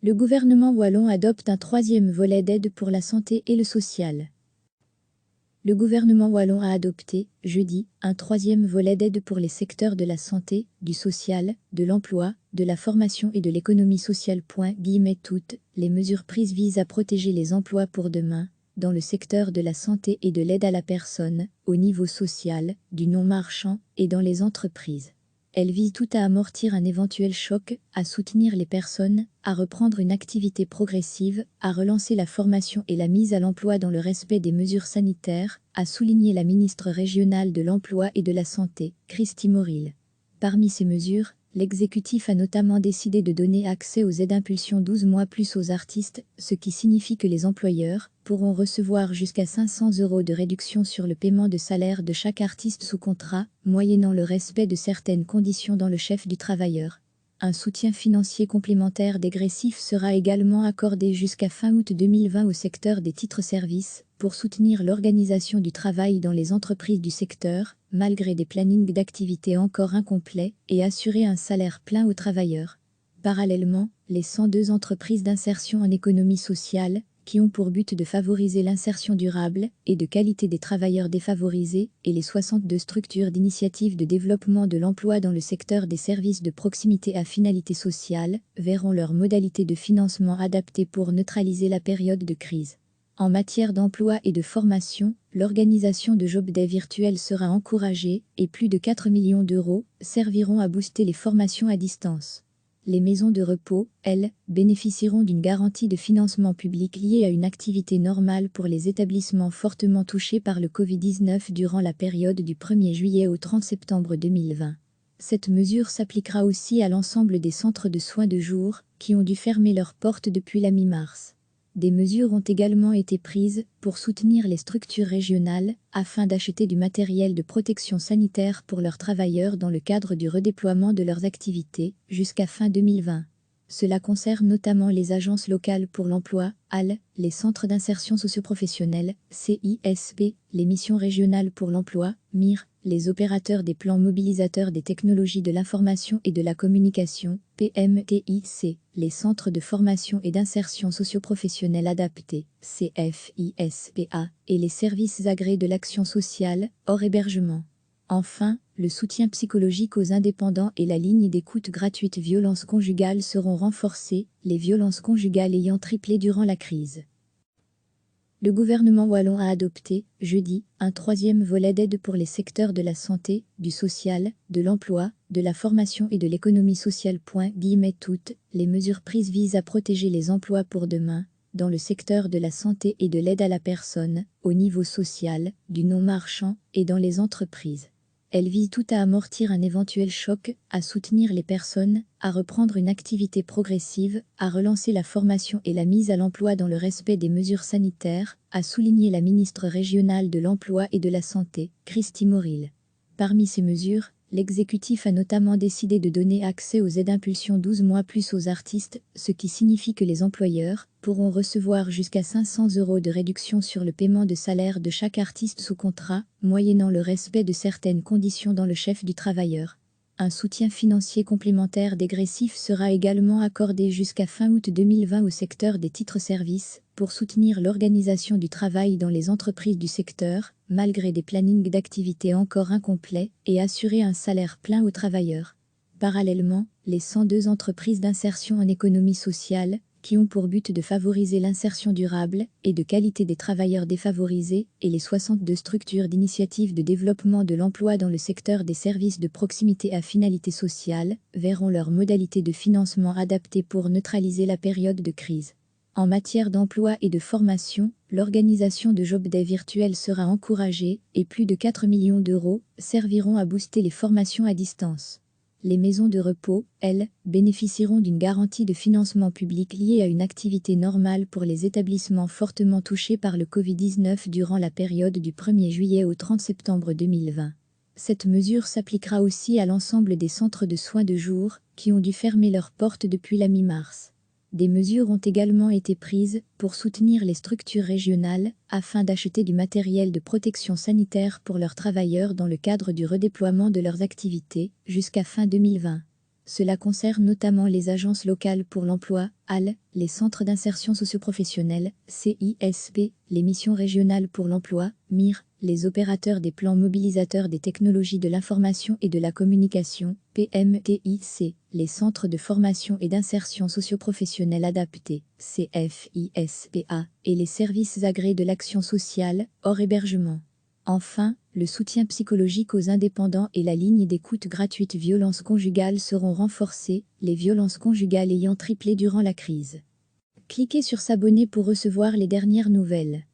Le gouvernement wallon adopte un troisième volet d'aide pour la santé et le social. Le gouvernement wallon a adopté, jeudi, un troisième volet d'aide pour les secteurs de la santé, du social, de l'emploi, de la formation et de l'économie sociale. Toutes les mesures prises visent à protéger les emplois pour demain, dans le secteur de la santé et de l'aide à la personne, au niveau social, du non-marchand et dans les entreprises. Elle vise tout à amortir un éventuel choc, à soutenir les personnes, à reprendre une activité progressive, à relancer la formation et la mise à l'emploi dans le respect des mesures sanitaires, a souligné la ministre régionale de l'Emploi et de la Santé, Christy Moril. Parmi ces mesures, l'exécutif a notamment décidé de donner accès aux aides impulsion 12 mois plus aux artistes, ce qui signifie que les employeurs pourront recevoir jusqu'à 500 € de réduction sur le paiement de salaire de chaque artiste sous contrat, moyennant le respect de certaines conditions dans le chef du travailleur. Un soutien financier complémentaire dégressif sera également accordé jusqu'à fin août 2020 au secteur des titres-services, pour soutenir l'organisation du travail dans les entreprises du secteur, malgré des plannings d'activité encore incomplets, et assurer un salaire plein aux travailleurs. Parallèlement, les 102 entreprises d'insertion en économie sociale, qui ont pour but de favoriser l'insertion durable et de qualité des travailleurs défavorisés, et les 62 structures d'initiative de développement de l'emploi dans le secteur des services de proximité à finalité sociale, verront leurs modalités de financement adaptées pour neutraliser la période de crise. En matière d'emploi et de formation, l'organisation de Job Day virtuels sera encouragée et plus de 4 millions d'euros serviront à booster les formations à distance. Les maisons de repos, elles, bénéficieront d'une garantie de financement public liée à une activité normale pour les établissements fortement touchés par le Covid-19 durant la période du 1er juillet au 30 septembre 2020. Cette mesure s'appliquera aussi à l'ensemble des centres de soins de jour, qui ont dû fermer leurs portes depuis la mi-mars. Des mesures ont également été prises pour soutenir les structures régionales afin d'acheter du matériel de protection sanitaire pour leurs travailleurs dans le cadre du redéploiement de leurs activités jusqu'à fin 2020. Cela concerne notamment les agences locales pour l'emploi, AL, les centres d'insertion socioprofessionnelle, CISP, les missions régionales pour l'emploi, MIR, les opérateurs des plans mobilisateurs des technologies de l'information et de la communication, PMTIC, les centres de formation et d'insertion socioprofessionnelle adaptés, CFISPA, et les services agréés de l'action sociale, hors hébergement. Enfin, le soutien psychologique aux indépendants et la ligne d'écoute gratuite violences conjugales seront renforcés, les violences conjugales ayant triplé durant la crise. Le gouvernement wallon a adopté, jeudi, un troisième volet d'aide pour les secteurs de la santé, du social, de l'emploi, de la formation et de l'économie sociale. Toutes les mesures prises visent à protéger les emplois pour demain, dans le secteur de la santé et de l'aide à la personne, au niveau social, du non-marchand et dans les entreprises. Elle vise tout à amortir un éventuel choc, à soutenir les personnes, à reprendre une activité progressive, à relancer la formation et la mise à l'emploi dans le respect des mesures sanitaires, a souligné la ministre régionale de l'Emploi et de la Santé, Christy Moril. Parmi ces mesures, l'exécutif a notamment décidé de donner accès aux aides impulsion 12 mois plus aux artistes, ce qui signifie que les employeurs pourront recevoir jusqu'à 500 € de réduction sur le paiement de salaire de chaque artiste sous contrat, moyennant le respect de certaines conditions dans le chef du travailleur. Un soutien financier complémentaire dégressif sera également accordé jusqu'à fin août 2020 au secteur des titres-services, pour soutenir l'organisation du travail dans les entreprises du secteur, malgré des plannings d'activité encore incomplets, et assurer un salaire plein aux travailleurs. Parallèlement, les 102 entreprises d'insertion en économie sociale, qui ont pour but de favoriser l'insertion durable et de qualité des travailleurs défavorisés, et les 62 structures d'initiative de développement de l'emploi dans le secteur des services de proximité à finalité sociale, verront leurs modalités de financement adaptées pour neutraliser la période de crise. En matière d'emploi et de formation, l'organisation de Job Day virtuels sera encouragée et plus de 4 millions d'euros serviront à booster les formations à distance. Les maisons de repos, elles, bénéficieront d'une garantie de financement public liée à une activité normale pour les établissements fortement touchés par le Covid-19 durant la période du 1er juillet au 30 septembre 2020. Cette mesure s'appliquera aussi à l'ensemble des centres de soins de jour, qui ont dû fermer leurs portes depuis la mi-mars. Des mesures ont également été prises pour soutenir les structures régionales afin d'acheter du matériel de protection sanitaire pour leurs travailleurs dans le cadre du redéploiement de leurs activités jusqu'à fin 2020. Cela concerne notamment les agences locales pour l'emploi, AL, les centres d'insertion socioprofessionnelle, CISP, les missions régionales pour l'emploi, MIR, les opérateurs des plans mobilisateurs des technologies de l'information et de la communication, PMTIC, les centres de formation et d'insertion socioprofessionnelle adaptés, CFISPA, et les services agréés de l'action sociale, hors hébergement. Enfin, le soutien psychologique aux indépendants et la ligne d'écoute gratuite violences conjugales seront renforcés, les violences conjugales ayant triplé durant la crise. Cliquez sur s'abonner pour recevoir les dernières nouvelles.